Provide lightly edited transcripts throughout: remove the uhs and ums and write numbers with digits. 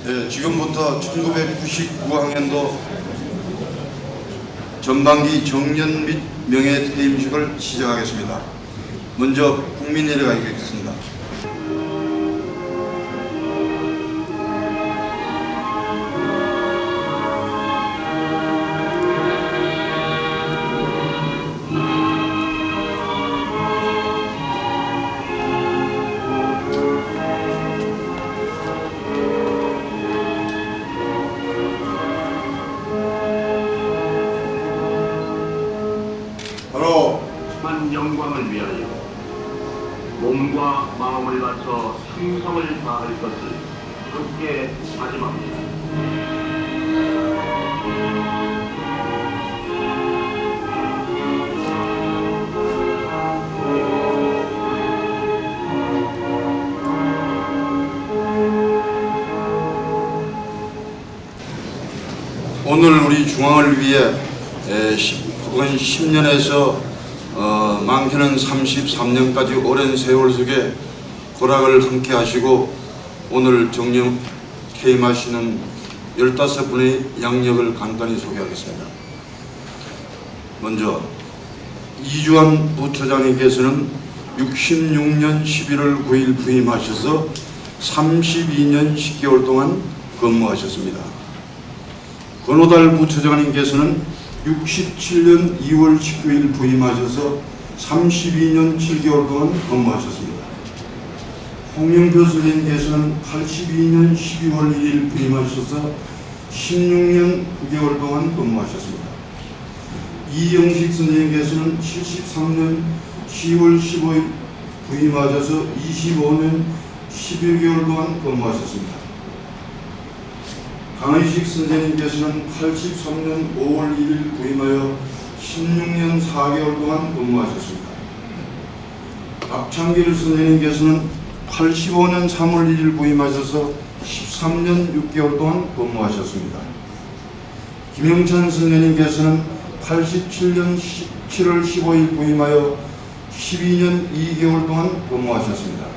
지금부터 1999학년도 전반기 정년 및 명예퇴임식을 시작하겠습니다. 먼저 국민회례가 있겠습니다. 만 영광을 위하여 몸과 마음을 바쳐 충성을 다할 것을 굳게 다짐합니다. 오늘 우리 중앙을 위해 10년에서 많게는 33년까지 오랜 세월 속에 고락을 함께 하시고 오늘 정령 퇴임하시는 15분의 양력을 간단히 소개하겠습니다. 먼저 이주환 부처장님께서는 66년 11월 9일 부임하셔서 32년 10개월 동안 근무하셨습니다. 권호달 부처장님께서는 67년 2월 19일 부임하셔서 32년 7개월 동안 근무하셨습니다. 홍영표 선생님께서는 82년 12월 1일 부임하셔서 16년 9개월 동안 근무하셨습니다. 이영식 선생님께서는 73년 10월 15일 부임하셔서 25년 11개월 동안 근무하셨습니다. 강의식 선생님께서는 83년 5월 1일 부임하여 16년 4개월 동안 근무하셨습니다. 박창길 선생님께서는 85년 3월 1일 부임하셔서 13년 6개월 동안 근무하셨습니다. 김영찬 선생님께서는 87년 7월 15일 부임하여 12년 2개월 동안 근무하셨습니다.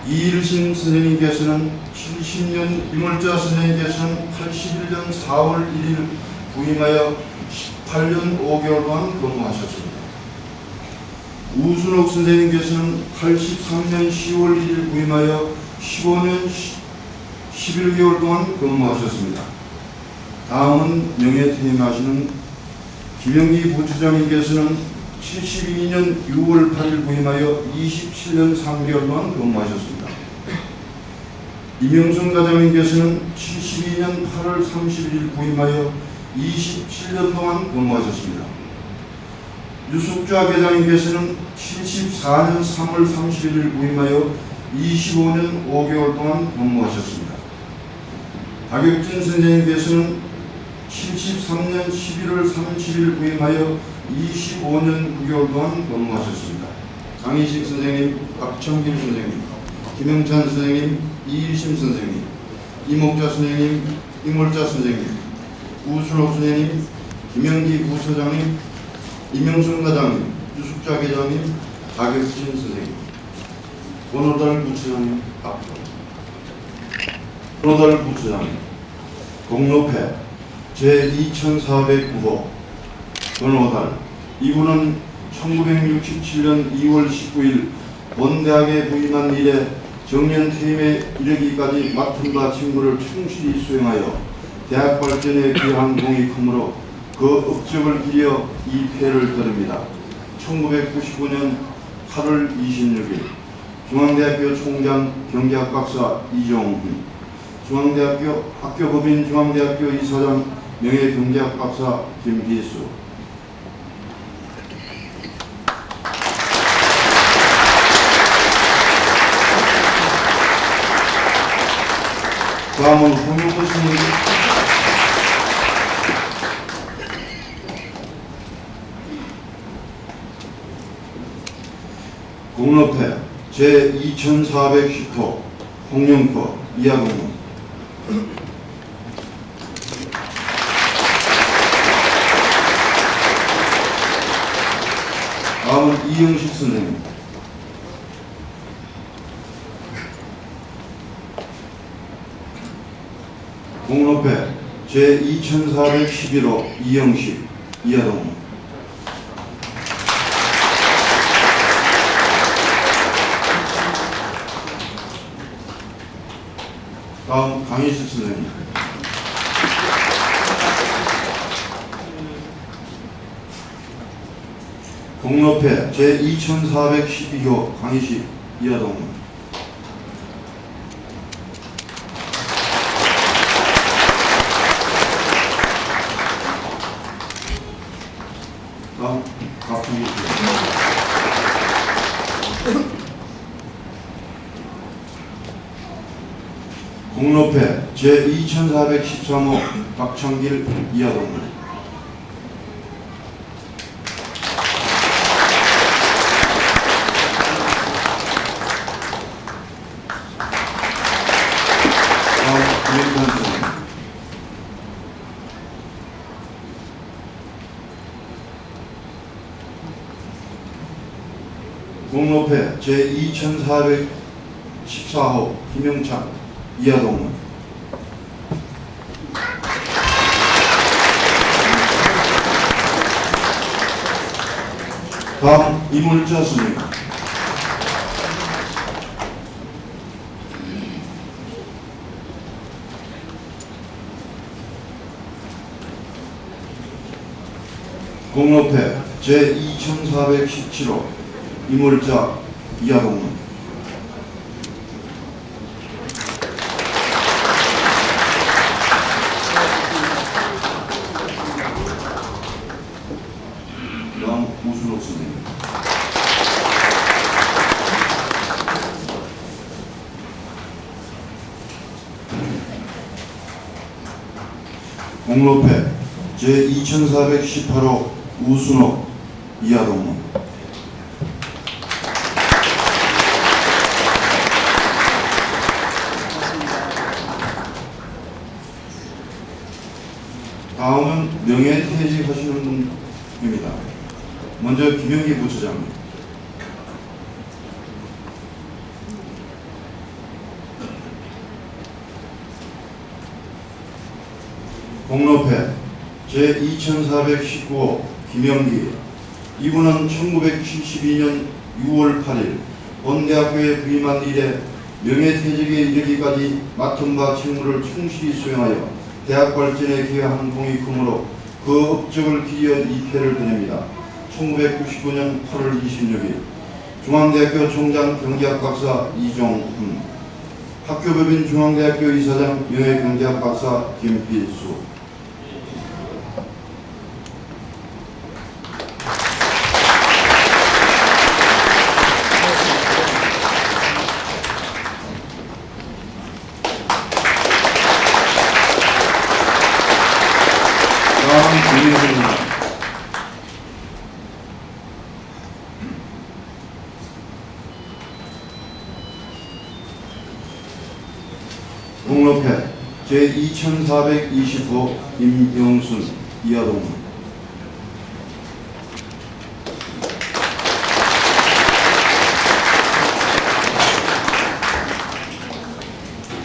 이일신 선생님께서는 70년, 이물자 선생님께서는 81년 4월 1일 부임하여 18년 5개월 동안 근무하셨습니다. 우순옥 선생님께서는 83년 10월 1일 부임하여 15년 11개월 동안 근무하셨습니다. 다음은 명예퇴임하시는 김영기 부처장님께서는 72년 6월 8일 부임하여 27년 3개월 동안 근무하셨습니다. 이명순 과장님께서는 72년 8월 31일 부임하여 27년 동안 근무하셨습니다. 유숙좌 회장님께서는 74년 3월 31일 부임하여 25년 5개월 동안 근무하셨습니다. 박혁진 선생님께서는 73년 11월 30일 부임하여 25년 9개월 동안 근무하셨습니다. 강희식 선생님, 박청길 선생님, 김영찬 선생님, 이일심 선생님, 이목자 선생님, 이물자 선생님, 우순옥 선생님, 김영기 부처장님, 이명순 과장님, 유숙자 회장님, 박혁진 선생님, 권호달 부처장님 앞으로. 권호달 부처장님, 공로패 제2409호 권호달. 이분은 1967년 2월 19일 본대학에 부임한 이래 정년 퇴임에 이르기까지 맡은 바 직무를 충실히 수행하여 대학 발전에 기여한 공이 크므로 그 업적을 기려 이 패를 드립니다. 1999년 8월 26일 중앙대학교 총장 경제학 박사 이종훈, 중앙대학교 학교법인 중앙대학교 이사장 명예경제학 박사 김기수, 다음은 홍영표 선생님. 공로패 제2410호 홍영표 이하공무. 다음은 이영식 선생님. 공로패 제2411호 이영식, 이하동무. 다음 강희식 선생님. 공로패 제2412호 강희식, 이하동무. 다음 박정희 선생님. 공로패 제2413호 박창길, 이하동무. 다음 김영찬 선생님. 공로패 제2414호 김영찬, 이하동무. 다음 이물자 선생님. 공로패 제2417호 이물자, 이하동무. 다음 우순옥 선생님. 공로패 제2418호 우순옥, 이하동무. 다음은 명예퇴직하시는 분입니다. 먼저 김영기 부처장님. 공로패 제2419호 김영기. 이분은 1972년 6월 8일 본대학교에 부임한 이래 명예퇴직에 이르기까지 맡은 바 책무를 충실히 수행하여 대학 발전에 기여한 공이 크므로 그 업적을 기리어 이패를 드립니다. 1999년 8월 26일 중앙대학교 총장 경제학 박사 이종훈, 학교법인 중앙대학교 이사장 명예경제학 박사 김필수. 다음 김민수입니다. 공로패 제2420호 임영순, 이하동무.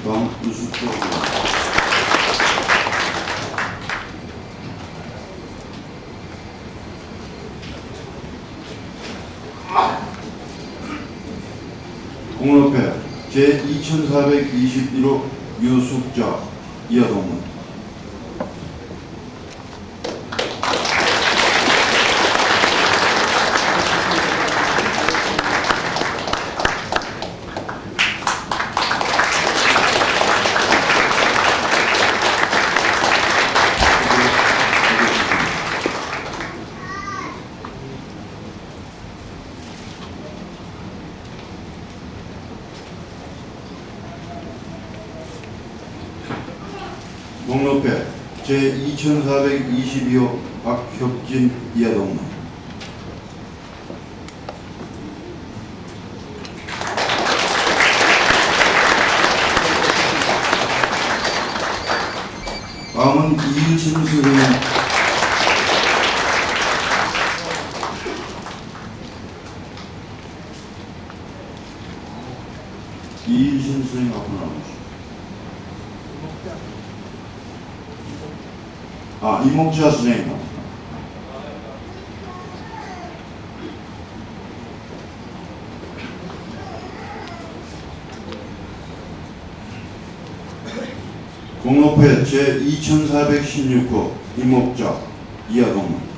다음 유수쪽. 공로패 제2421호 유숙자, 이하동무. 공로패 제2422호 박혁진, 이하동무. 다음은 이일신 선생님. 이일신 선생님 앞으로 나오시죠. 이목자 선생님. 공로패 제2416호 이목자 이하동문.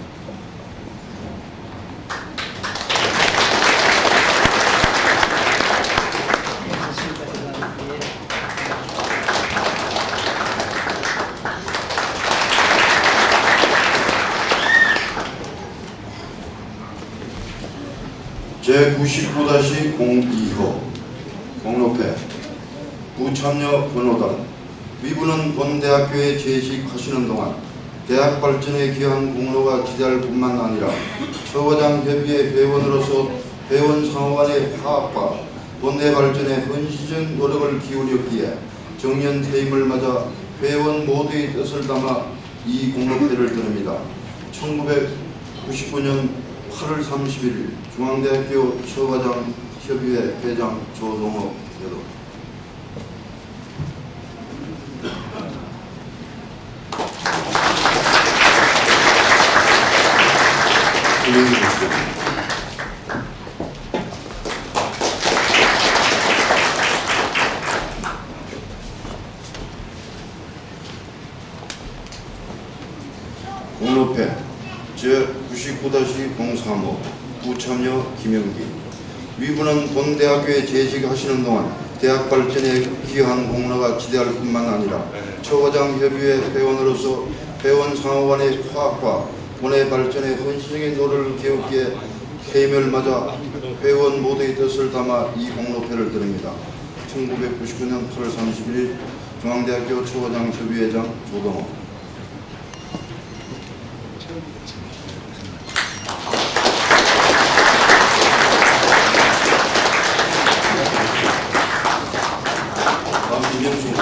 제99-02호 공로패 부참여 번호단. 위부는 본 대학교에 재직하시는 동안 대학 발전에 기여한 공로가 기대할 뿐만 아니라 처과장 협의회 회원으로서 회원 상호간의 화합과 본대 발전에 헌신적 노력을 기울였기에 정년 퇴임을 맞아 회원 모두의 뜻을 담아 이 공로패를 드립니다. 1999년 8월 31일 중앙대학교 처과장 협의회 회장 조동호 대도. 공로패 제99-035 부참여 김영기. 위부는 본 대학교에 재직하시는 동안 대학 발전에 기여한 공로가 기대할 뿐만 아니라 처과장 협의회 회원으로서 회원 상호간의 화합과 본회 발전에 헌신적인 노력을 기울기에 퇴임을 맞아 회원 모두의 뜻을 담아 이 공로패를 드립니다. 1999년 8월 31일 중앙대학교 처과장 협의회장 조동호. 다음 김영수.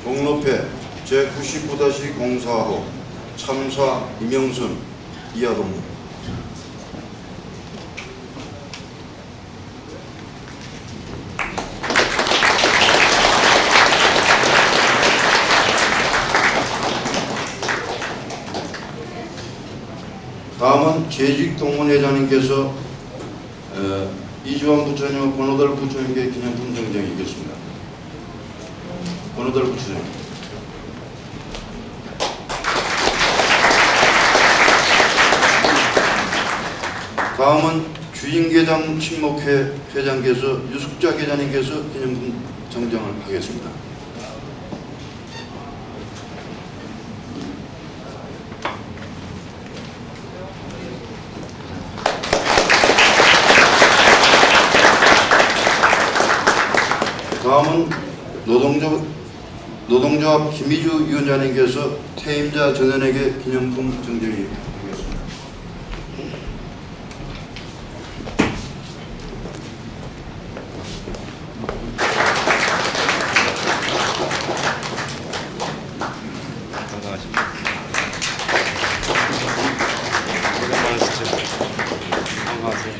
공로패 제99-04호 참사 이명순 이하동문. 다음은 재직동문회장님께서 이주환 부처님과 권호달 부처님께 기념품 증정이 있겠습니다. 권호달 부처님. 다음은 주인계장 친목회 회장께서 유숙자 계장님께서 기념품 증정을 하겠습니다. 다음은 노동조합 김희주 위원장님께서 퇴임자 전원에게 기념품 증정이 하겠습니다. 건강하십시오. 고생 많으시죠? 건강하세요.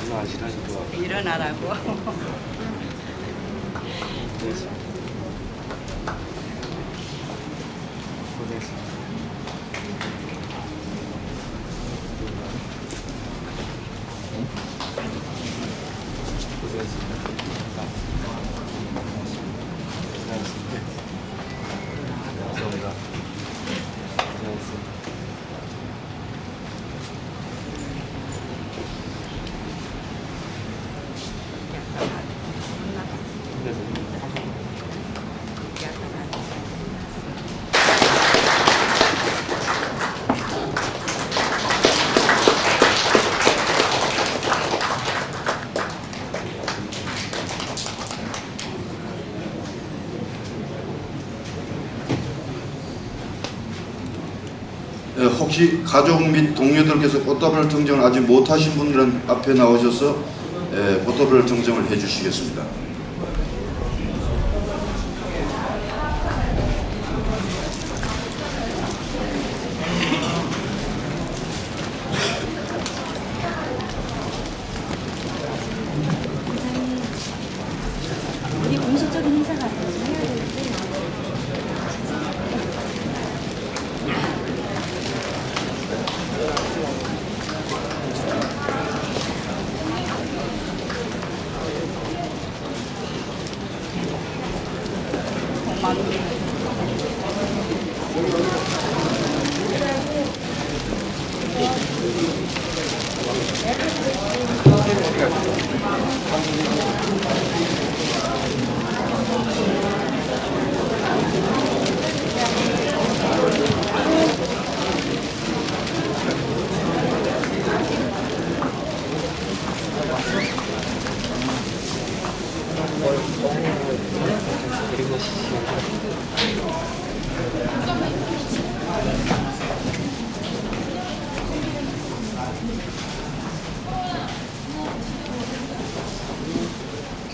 일어나시라니까. 일어나라고. 혹시 가족 및 동료들께서 포터블 청정을 아직 못하신 분들은 앞에 나오셔서 포터블 청정을 해주시겠습니다. 우리 공식적인 행사가 아니라서 해야 되는데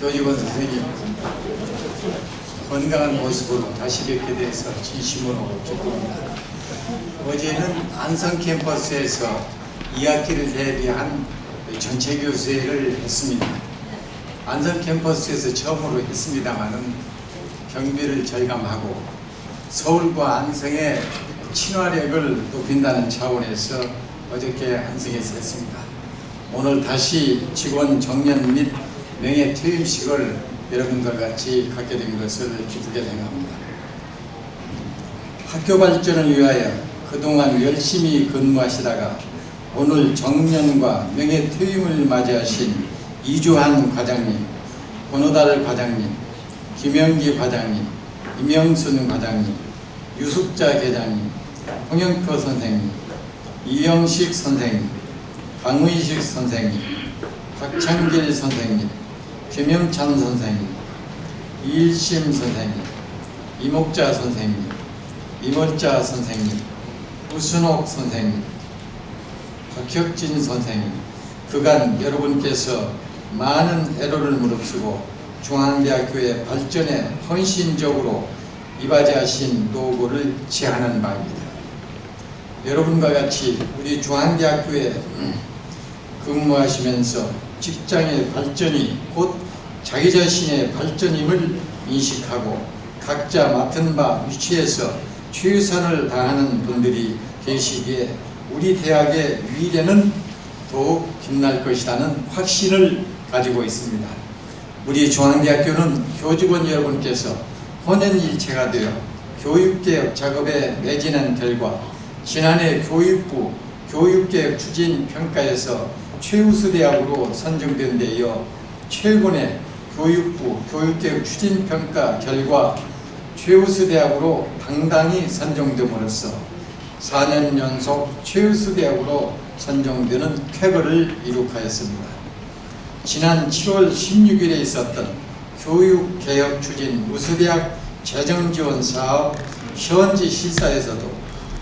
교직원 선생님, 건강한 모습으로 다시 뵙게 돼서 진심으로 기쁩니다. 어제는 안성 캠퍼스에서 2학기를 대비한 전체 교수회를 했습니다. 안성 캠퍼스에서 처음으로 했습니다마는 경비를 절감하고 서울과 안성의 친화력을 높인다는 차원에서 어저께 안성에서 했습니다. 오늘 다시 직원 정년 및 명예 퇴임식을 여러분들 같이 갖게 된 것을 기쁘게 생각합니다. 학교 발전을 위하여 그동안 열심히 근무하시다가 오늘 정년과 명예 퇴임을 맞이하신 이주한 과장님, 권호달 과장님, 김영기 과장님, 임영순 과장님, 유숙자 계장님, 홍영표 선생님, 이영식 선생님, 강의식 선생님, 박창길 선생님, 김영찬 선생님, 이일심 선생님, 이목자 선생님, 이월자 선생님, 우순옥 선생님, 박혁진 선생님, 그간 여러분께서 많은 애로를 무릅쓰고 중앙대학교의 발전에 헌신적으로 이바지하신 노고를 지하는 바입니다. 여러분과 같이 우리 중앙대학교에 근무하시면서 직장의 발전이 곧 자기 자신의 발전임을 인식하고 각자 맡은 바 위치에서 최선을 다하는 분들이 계시기에 우리 대학의 미래는 더욱 빛날 것이라는 확신을 가지고 있습니다. 우리 중앙대학교는 교직원 여러분께서 혼연일체가 되어 교육개혁 작업에 매진한 결과 지난해 교육부 교육개혁 추진평가에서 최우수 대학으로 선정된 데 이어 최근에 교육부 교육개혁 추진평가 결과 최우수 대학으로 당당히 선정됨으로써 4년 연속 최우수 대학으로 선정되는 쾌거를 이룩하였습니다. 지난 7월 16일에 있었던 교육개혁 추진 우수대학 재정지원 사업 현지 시사에서도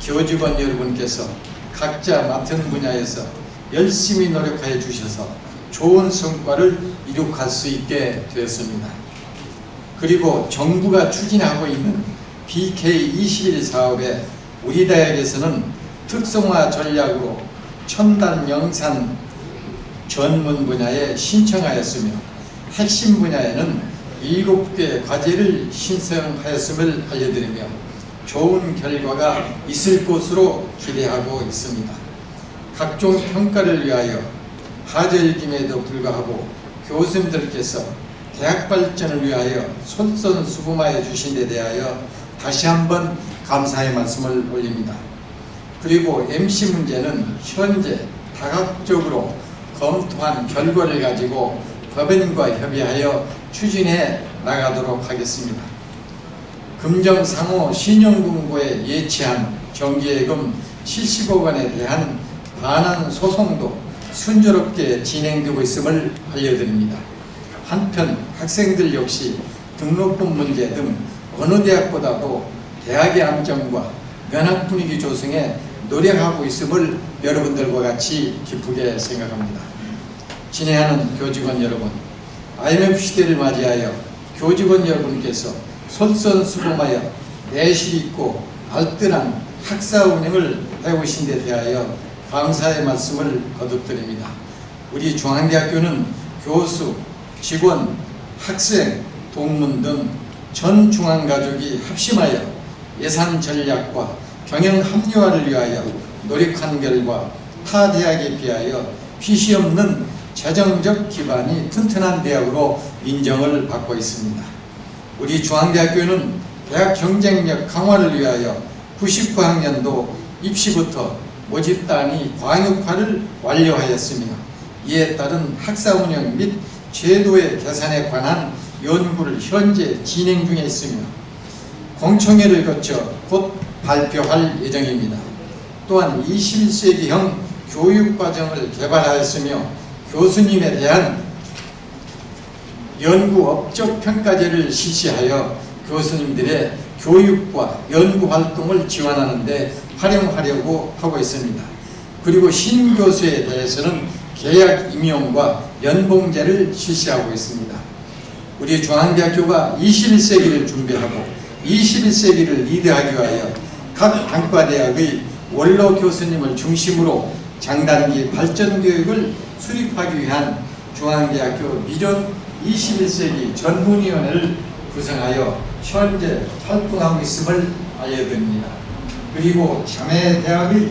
교직원 여러분께서 각자 맡은 분야에서 열심히 노력하여 주셔서 좋은 성과를 이룩할 수 있게 되었습니다. 그리고 정부가 추진하고 있는 BK21 사업에 우리 대학에서는 특성화 전략으로 첨단 영상 전문 분야에 신청하였으며 핵심 분야에는 7개 과제를 신청하였음을 알려드리며 좋은 결과가 있을 것으로 기대하고 있습니다. 각종 평가를 위하여 하절김에도 불구하고 교수님들께서 대학 발전을 위하여 솔선수범하여 주신 데 대하여 다시 한번 감사의 말씀을 올립니다. 그리고 MC 문제는 현재 다각적으로 검토한 결과를 가지고 법인과 협의하여 추진해 나가도록 하겠습니다. 금정상호 신용금고에 예치한 정기예금 70억 원에 대한 반환 소송도 순조롭게 진행되고 있음을 알려드립니다. 한편 학생들 역시 등록금 문제 등 어느 대학보다도 대학의 안정과 면학 분위기 조성에 노력하고 있음을 여러분들과 같이 기쁘게 생각합니다. 진행하는 교직원 여러분, IMF 시대를 맞이하여 교직원 여러분께서 솔선수범하여 내실 있고 알뜰한 학사 운영을 해오신 데 대하여 감사의 말씀을 거듭드립니다. 우리 중앙대학교는 교수, 직원, 학생, 동문 등 전 중앙가족이 합심하여 예산 전략과 경영 합리화를 위하여 노력한 결과 타 대학에 비하여 빚이 없는 재정적 기반이 튼튼한 대학으로 인정을 받고 있습니다. 우리 중앙대학교는 대학 경쟁력 강화를 위하여 99학년도 입시부터 모집단위 광역화를 완료하였으며 이에 따른 학사 운영 및 제도의 개선에 관한 연구를 현재 진행 중에 있으며 공청회를 거쳐 곧 발표할 예정입니다. 또한 21세기형 교육과정을 개발하였으며 교수님에 대한 연구 업적 평가제를 실시하여 교수님들의 교육과 연구 활동을 지원하는 데 활용하려고 하고 있습니다. 그리고 신교수에 대해서는 계약 임용과 연봉제를 실시하고 있습니다. 우리 중앙대학교가 21세기를 준비하고 21세기를 리드하기 위하여 각 단과대학의 원로 교수님을 중심으로 장단기 발전교육을 수립하기 위한 중앙대학교 비전 21세기 전문위원회를 구성하여 현재 활동하고 있음을 알려드립니다. 그리고 자매대학의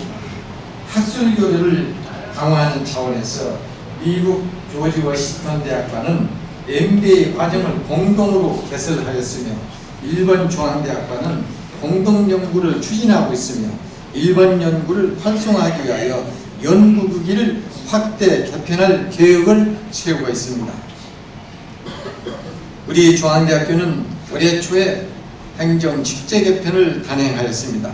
학술교류를 강화하는 차원에서 미국 조지 워싱턴 대학과는 MBA 과정을 공동으로 개설하였으며 일본 중앙대학과는 공동연구를 추진하고 있으며 일본 연구를 활성화하기 위하여 연구국기를 확대 개편할 계획을 세우고 있습니다. 우리 중앙대학교는 올해 초에 행정 직제 개편을 단행하였습니다.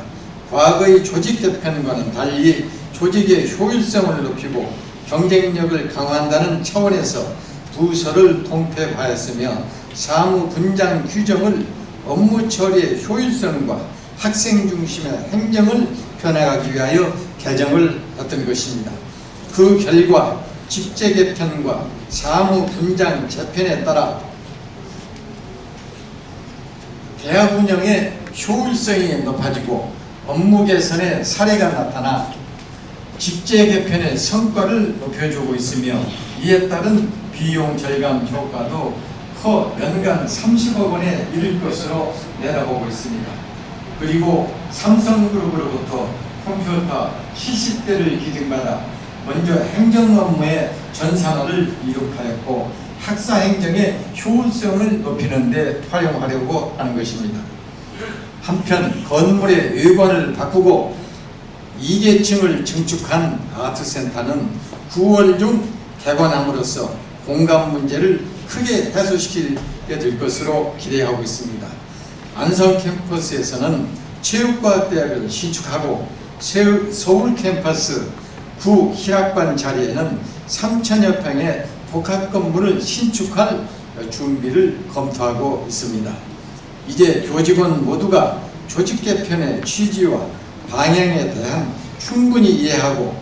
과거의 조직 개편과는 달리 조직의 효율성을 높이고 경쟁력을 강화한다는 차원에서 부서를 통폐하였으며 사무 분장 규정을 업무 처리의 효율성과 학생 중심의 행정을 변화하기 위하여 개정을 했던 것입니다. 그 결과 직제 개편과 사무 분장 재편에 따라 대학 운영의 효율성이 높아지고 업무 개선의 사례가 나타나 직제 개편의 성과를 높여주고 있으며 이에 따른 비용 절감 효과도 커 연간 30억 원에 이를 것으로 내다보고 있습니다. 그리고 삼성그룹으로부터 컴퓨터 70대를 기증받아 먼저 행정 업무의 전산화를 이룩하였고 학사 행정의 효율성을 높이는 데 활용하려고 하는 것입니다. 한편 건물의 외관을 바꾸고 2계층을 증축한 아트센터는 9월 중 개관함으로써 공간 문제를 크게 해소시키게 될 것으로 기대하고 있습니다. 안성 캠퍼스에서는 체육과학대학을 신축하고 서울 캠퍼스 구 희락관 자리에는 3천여 평의 복합 건물을 신축할 준비를 검토하고 있습니다. 이제 교직원 모두가 조직 개편의 취지와 방향에 대한 충분히 이해하고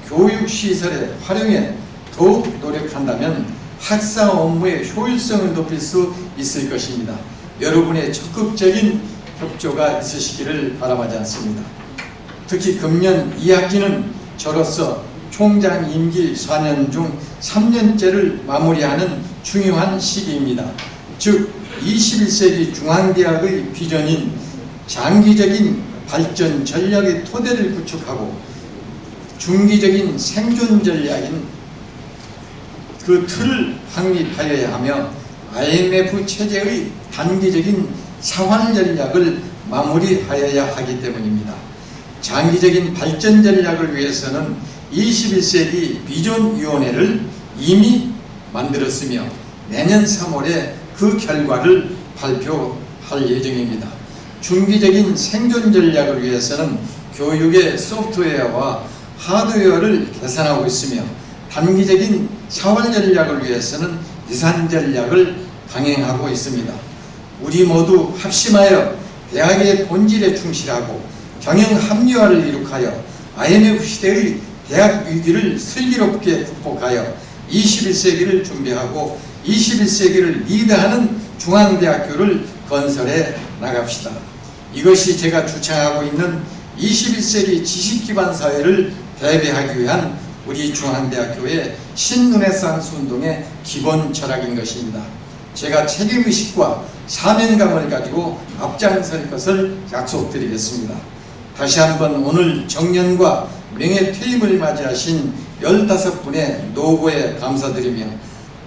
교육시설의 활용에 더욱 노력한다면 학사 업무의 효율성을 높일 수 있을 것입니다. 여러분의 적극적인 협조가 있으시기를 바라지 않습니다. 특히 금년 2학기는 저로서 총장 임기 4년 중 3년째를 마무리하는 중요한 시기입니다. 즉 21세기 중앙대학의 비전인 장기적인 발전 전략의 토대를 구축하고 중기적인 생존 전략인 그 틀을 확립하여야 하며 IMF 체제의 단기적인 상환 전략을 마무리하여야 하기 때문입니다. 장기적인 발전 전략을 위해서는 21세기 비전위원회를 이미 만들었으며 내년 3월에 그 결과를 발표할 예정입니다. 중기적인 생존 전략을 위해서는 교육의 소프트웨어와 하드웨어를 개선하고 있으며 단기적인 사활 전략을 위해서는 예산 전략을 강행하고 있습니다. 우리 모두 합심하여 대학의 본질에 충실하고 경영 합리화를 이룩하여 IMF 시대의 대학 위기를 슬기롭게 극복하여 21세기를 준비하고 21세기를 리드하는 중앙대학교를 건설해 나갑시다. 이것이 제가 주창하고 있는 21세기 지식기반 사회를 대비하기 위한 우리 중앙대학교의 신르네상스 운동의 기본 철학인 것입니다. 제가 책임의식과 사명감을 가지고 앞장설 것을 약속드리겠습니다. 다시 한번 오늘 정년과 명예퇴임을 맞이하신 15분의 노고에 감사드리며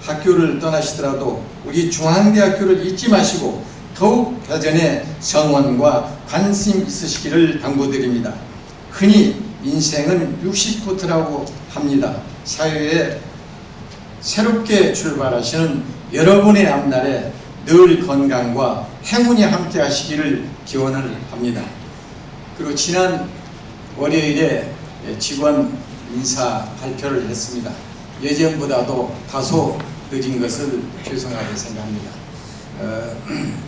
학교를 떠나시더라도 우리 중앙대학교를 잊지 마시고 더욱 대전의 성원과 관심 있으시기를 당부드립니다. 흔히 인생은 60부터라고 합니다. 사회에 새롭게 출발하시는 여러분의 앞날에 늘 건강과 행운이 함께 하시기를 기원을 합니다. 그리고 지난 월요일에 직원 인사 발표를 했습니다. 예전보다도 다소 늦은 것을 죄송하게 생각합니다.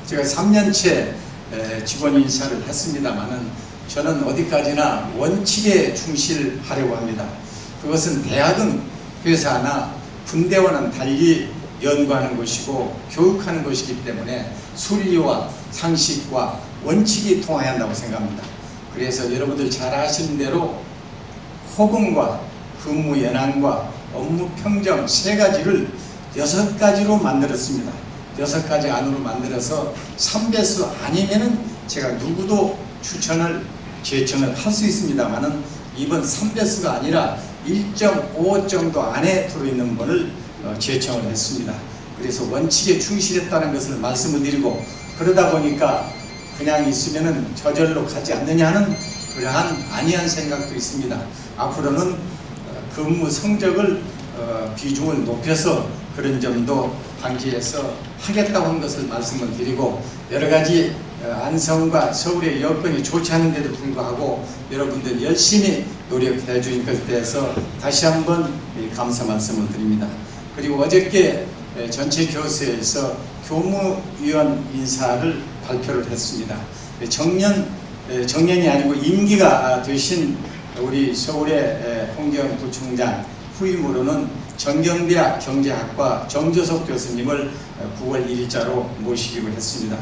제가 3년째 직원 인사를 했습니다마는 저는 어디까지나 원칙에 충실하려고 합니다. 그것은 대학은 회사나 군대와는 달리 연구하는 것이고 교육하는 것이기 때문에 순리와 상식과 원칙이 통해야 한다고 생각합니다. 그래서 여러분들 잘 아시는 대로 호봉과 근무 연한과 업무 평정 3가지를 6가지로 만들었습니다. 6가지 안으로 만들어서 3배수 아니면은 제가 누구도 제청을 할 수 있습니다만은 이번 3배수가 아니라 1.5 정도 안에 들어있는 분을 제청을 했습니다. 그래서 원칙에 충실했다는 것을 말씀을 드리고, 그러다 보니까 그냥 있으면은 저절로 가지 않느냐는 그러한 안이한 생각도 있습니다. 앞으로는 근무 성적을 비중을 높여서 그런 점도 방지해서 하겠다고 한 것을 말씀을 드리고, 여러 가지 안성과 서울의 여건이 좋지 않은데도 불구하고 여러분들 열심히 노력해 주신 것에 대해서 다시 한번 감사 말씀을 드립니다. 그리고 어저께 전체 교수회에서 교무위원 인사를 발표를 했습니다. 정년이 아니고 임기가 되신 우리 서울의 홍경 부총장 후임으로는 정경대학 경제학과 정조석 교수님을 9월 1일자로 모시기로 했습니다.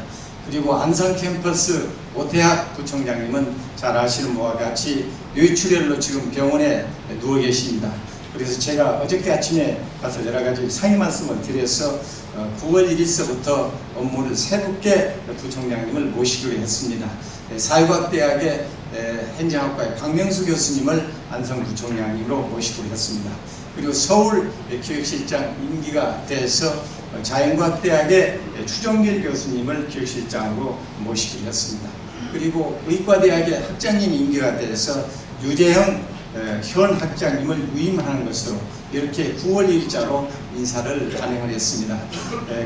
그리고 안성 캠퍼스 오태학 부총장님은 잘 아시는 바와 같이 뇌출혈로 지금 병원에 누워 계십니다. 그래서 제가 어저께 아침에 가서 여러 가지 상의 말씀을 드려서 9월 1일서부터 업무를 새롭게 부총장님을 모시기로 했습니다. 사회과학대학의 행정학과의 박명수 교수님을 안성 부총장님으로 모시기로 했습니다. 그리고 서울 기획실장 임기가 돼서 자연과학대학의 추정길 교수님을 기획실장으로 모시기로 했습니다. 그리고 의과대학의 학장님 임기가 돼서 유재형 현 학장님을 위임하는 것으로 이렇게 9월 1일자로 인사를 단행을 했습니다.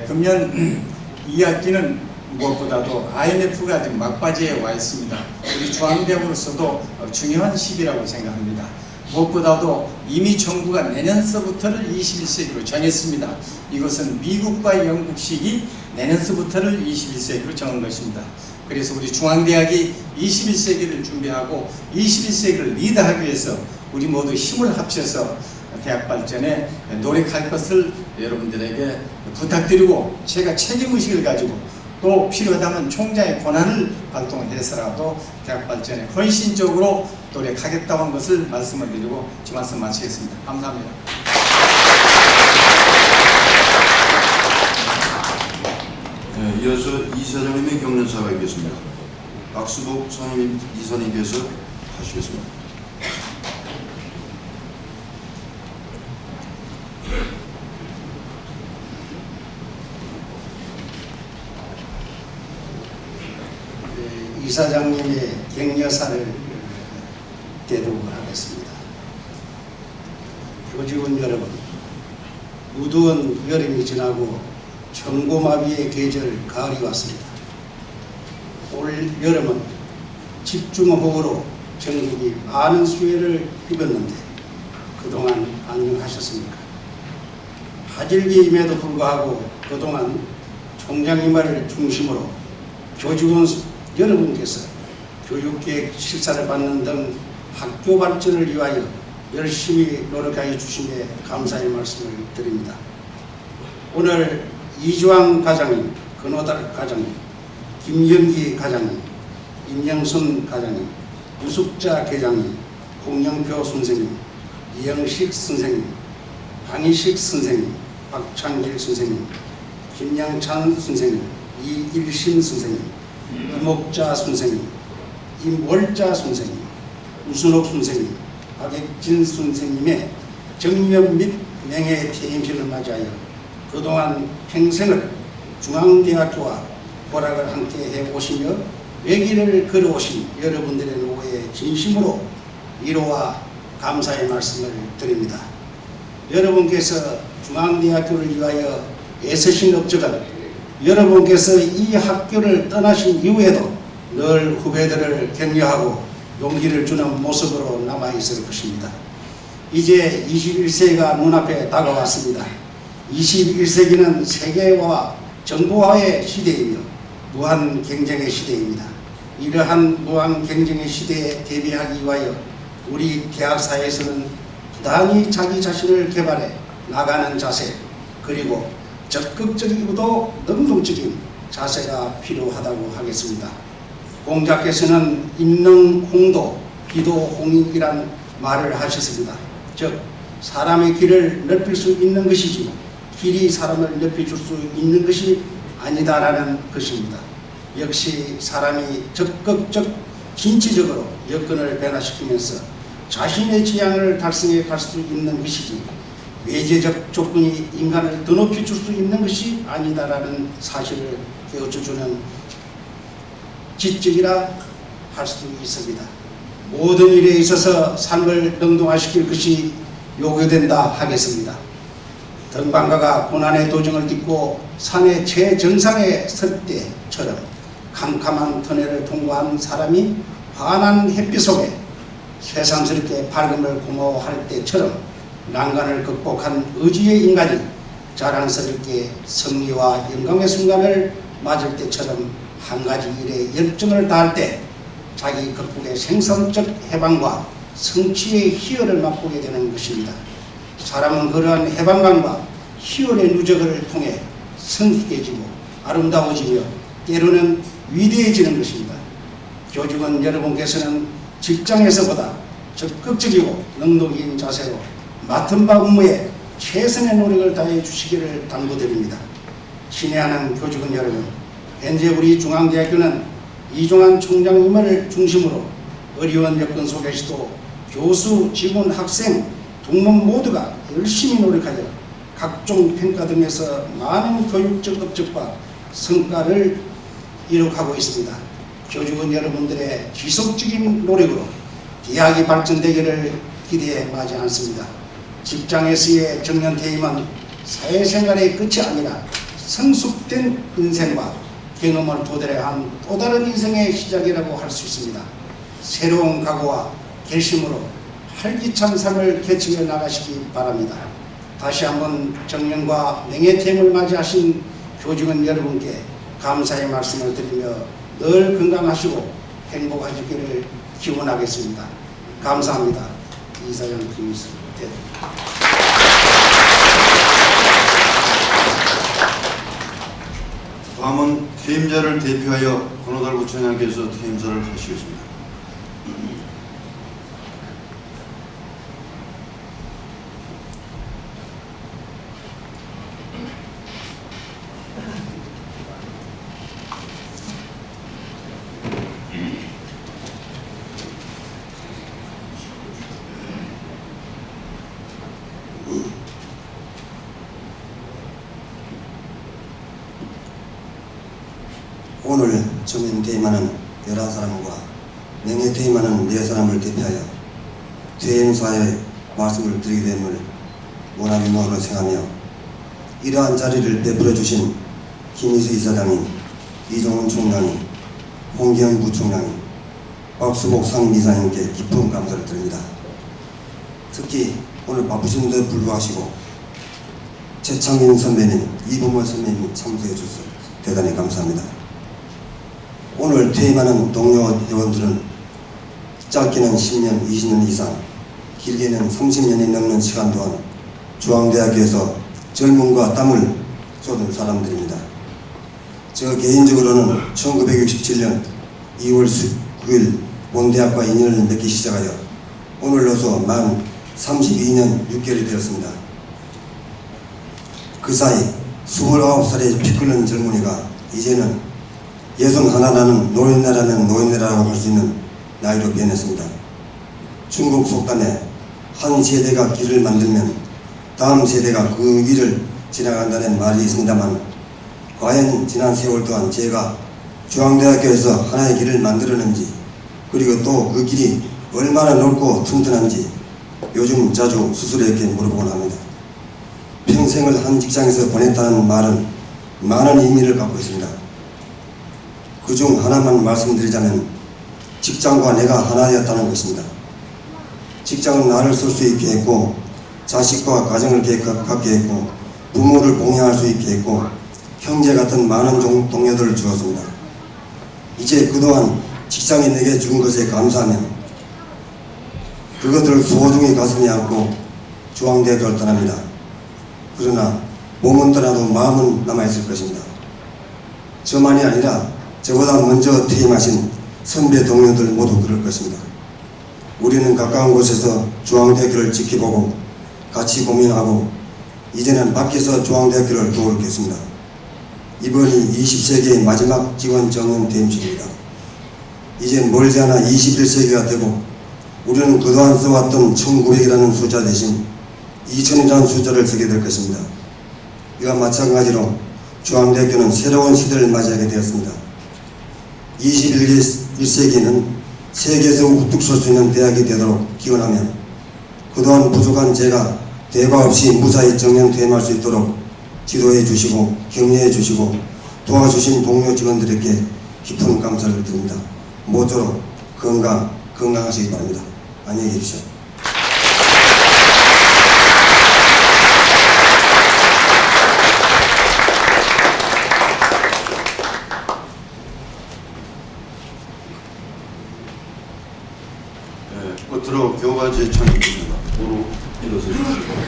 금년 2학기는 무엇보다도 IMF가 지금 막바지에 와 있습니다. 우리 중앙대학으로서도 중요한 시기라고 생각합니다. 무엇보다도 이미 정부가 내년서부터를 21세기로 정했습니다. 이것은 미국과 영국식이 내년서부터를 21세기로 정한 것입니다. 그래서 우리 중앙대학이 21세기를 준비하고 21세기를 리드하기 위해서 우리 모두 힘을 합쳐서 대학 발전에 노력할 것을 여러분들에게 부탁드리고, 제가 책임의식을 가지고 또 필요하다면 총장의 권한을 발동해서라도 대학 발전에 헌신적으로 노력하겠다는 것을 말씀을 드리고 제 말씀 마치겠습니다. 감사합니다. 네, 이어서 이사장님의 경륜사가 있겠습니다. 박수복 선임 이사님께서 하시겠습니다. 이사장님의 격려사를 대도하겠습니다. 교직원 여러분, 무더운 여름이 지나고 천고마비의 계절 가을이 왔습니다. 올 여름은 집중호우로 전국이 많은 수해를 입었는데 그동안 안녕하셨습니까? 화질기임에도 불구하고 그동안 총장님 말을 중심으로 교직원 여러분께서 교육계획 실사를 받는 등 학교 발전을 위하여 열심히 노력하여 주심에 감사의 말씀을 드립니다. 오늘 이주환 과장님, 근호달 과장님, 김영기 과장님, 임영순 과장님, 우숙자 계장님, 홍영표 선생님, 이영식 선생님, 방희식 선생님, 박창길 선생님, 김양찬 선생님, 이일신 선생님, 이목자 선생님, 임월자 선생님, 우순옥 선생님, 박익진 선생님의 정년 및 명예 퇴임식을 맞이하여 그동안 평생을 중앙대학교와 보락을 함께 해오시며 외길을 걸어오신 여러분들의 노고에 진심으로 위로와 감사의 말씀을 드립니다. 여러분께서 중앙대학교를 위하여 애쓰신 업적은 여러분께서 이 학교를 떠나신 이후에도 늘 후배들을 격려하고 용기를 주는 모습으로 남아있을 것입니다. 이제 21세기가 눈앞에 다가왔습니다. 21세기는 세계화, 정보화의 시대이며 무한 경쟁의 시대입니다. 이러한 무한 경쟁의 시대에 대비하기 위하여 우리 대학사에서는 부단히 자기 자신을 개발해 나가는 자세, 그리고 적극적이고도 능동적인 자세가 필요하다고 하겠습니다. 공자께서는 인능 홍도, 기도 홍익이란 말을 하셨습니다. 즉 사람의 길을 넓힐 수 있는 것이지 길이 사람을 넓혀줄 수 있는 것이 아니다라는 것입니다. 역시 사람이 적극적 진취적으로 여건을 변화시키면서 자신의 지향을 달성해 갈 수 있는 것이지 외재적 조건이 인간을 더 높이 줄 수 있는 것이 아니다라는 사실을 깨우쳐주는 지적이라 할 수 있습니다. 모든 일에 있어서 삶을 능동화시킬 것이 요구된다 하겠습니다. 등반가가 고난의 도정을 딛고 산의 최정상에 설 때처럼 캄캄한 터널을 통과한 사람이 환한 햇빛 속에 새삼스럽게 밝음을 고마워할 때처럼 난간을 극복한 의지의 인간이 자랑스럽게 승리와 영광의 순간을 맞을 때처럼 한 가지 일에 열정을 다할 때 자기 극복의 생산적 해방과 성취의 희열을 맛보게 되는 것입니다. 사람은 그러한 해방감과 희열의 누적을 통해 성숙해지고 아름다워지며 때로는 위대해지는 것입니다. 교직원 여러분께서는 직장에서보다 적극적이고 능동적인 자세로 맡은 바 업무에 최선의 노력을 다해 주시기를 당부드립니다. 친애하는 교직원 여러분, 현재 우리 중앙대학교는 이종환 총장님을 중심으로 어려운 여건 속에서도 교수, 직원, 학생, 동문 모두가 열심히 노력하여 각종 평가 등에서 많은 교육적 업적과 성과를 이룩하고 있습니다. 교직원 여러분들의 지속적인 노력으로 대학이 발전되기를 기대해 마지 않습니다. 직장에서의 정년퇴임은 사회생활의 끝이 아니라 성숙된 인생과 경험을 토대로 한 또 다른 인생의 시작이라고 할 수 있습니다. 새로운 각오와 결심으로 활기찬 삶을 개척해 나가시기 바랍니다. 다시 한번 정년과 명예퇴임을 맞이하신 교직원 여러분께 감사의 말씀을 드리며 늘 건강하시고 행복하시기를 기원하겠습니다. 감사합니다. 이사장 김희수. 다음은 퇴임자를 대표하여 권호달 구청장께서 퇴임사를 하시겠습니다. 오늘 정년퇴임하는 11사람과 명예퇴임하는 4사람을 대표하여 퇴임사의 말씀을 드리게 됨을 원하는 마음으로 생각하며 이러한 자리를 베풀어 주신 김희수 이사장님, 이종훈 총장님, 홍기영 부총장님, 박수복 상임이사님께 깊은 감사를 드립니다. 특히 오늘 바쁘신데도 불구하시고 최창민 선배님, 이범월 선배님이 참석해 주셔서 대단히 감사합니다. 오늘 퇴임하는 동료 회원들은 짧게는 10년, 20년 이상, 길게는 30년이 넘는 시간 동안 중앙대학교에서 젊음과 땀을 쏟은 사람들입니다. 저 개인적으로는 1967년 2월 9일 본대학과 인연을 맺기 시작하여 오늘로서 만 32년 6개월이 되었습니다. 그 사이 29살의 피 끓는 젊은이가 이제는 예순 하나라는 노인네라는 노인네라고 할 수 있는 나이로 변했습니다. 중국 속담에 한 세대가 길을 만들면 다음 세대가 그 길을 지나간다는 말이 있습니다만, 과연 지난 세월 동안 제가 중앙대학교에서 하나의 길을 만들었는지, 그리고 또 그 길이 얼마나 넓고 튼튼한지 요즘 자주 스스로에게 물어보곤 합니다. 평생을 한 직장에서 보냈다는 말은 많은 의미를 갖고 있습니다. 그중 하나만 말씀드리자면 직장과 내가 하나되었다는 것입니다. 직장은 나를 쓸 수 있게 했고, 자식과 가정을 갖게 했고, 부모를 봉양할 수 있게 했고, 형제 같은 많은 동료들을 주었습니다. 이제 그동안 직장이 내게 준 것에 감사하며 그것들을 소중히 가슴에 안고 중앙대학교를 떠납니다. 그러나 몸은 떠나도 마음은 남아있을 것입니다. 저만이 아니라 저보다 먼저 퇴임하신 선배 동료들 모두 그럴 것입니다. 우리는 가까운 곳에서 중앙대학교를 지켜보고 같이 고민하고 이제는 밖에서 중앙대학교를 도우겠습니다. 이번이 20세기의 마지막 지원 정년 퇴임식입니다. 이제 멀지 않아 21세기가 되고 우리는 그동안 써왔던 1900이라는 숫자 대신 2000이라는 숫자를 쓰게 될 것입니다. 이와 마찬가지로 중앙대학교는 새로운 시대를 맞이하게 되었습니다. 21세기는 세계에서 우뚝 설 수 있는 대학이 되도록 기원하며 그동안 부족한 제가 대과 없이 무사히 정년 퇴임할 수 있도록 지도해 주시고 격려해 주시고 도와주신 동료 직원들에게 깊은 감사를 드립니다. 모쪼록 건강하시기 바랍니다. 안녕히 계십시오. 끝으로 교과제 찬양입니다. 도로 일어서십시오.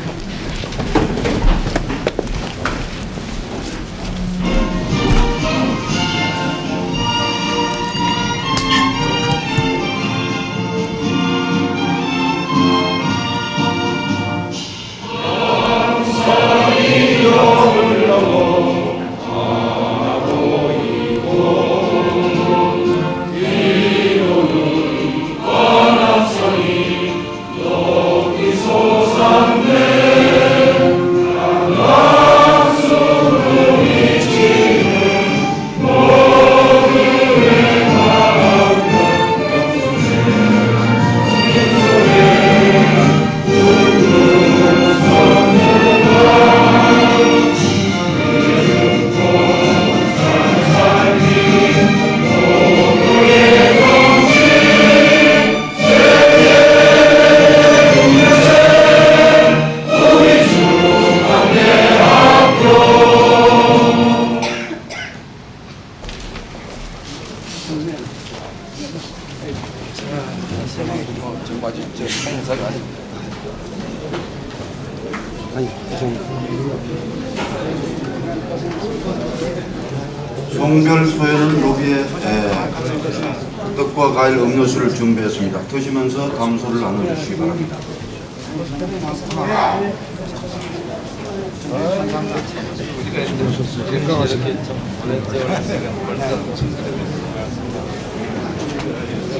송별 소연은 로비에 떡과 과일 음료수를 준비했습니다. 드시면서 감소를 나눠주시기 바랍니다.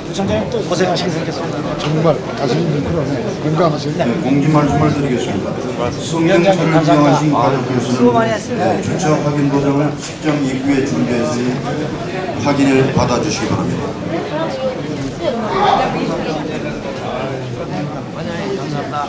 부총장님 또 고생하시게 생겼습니다. 정말 가슴이 뭉클하네. 건강하세요. 공지 말씀을 드리겠습니다. 성경철을 이용하신 가족께서는 주차 확인 도장을 시점 입구에 준비했으니 확인을 받아주시기 바랍니다. 감사합니다.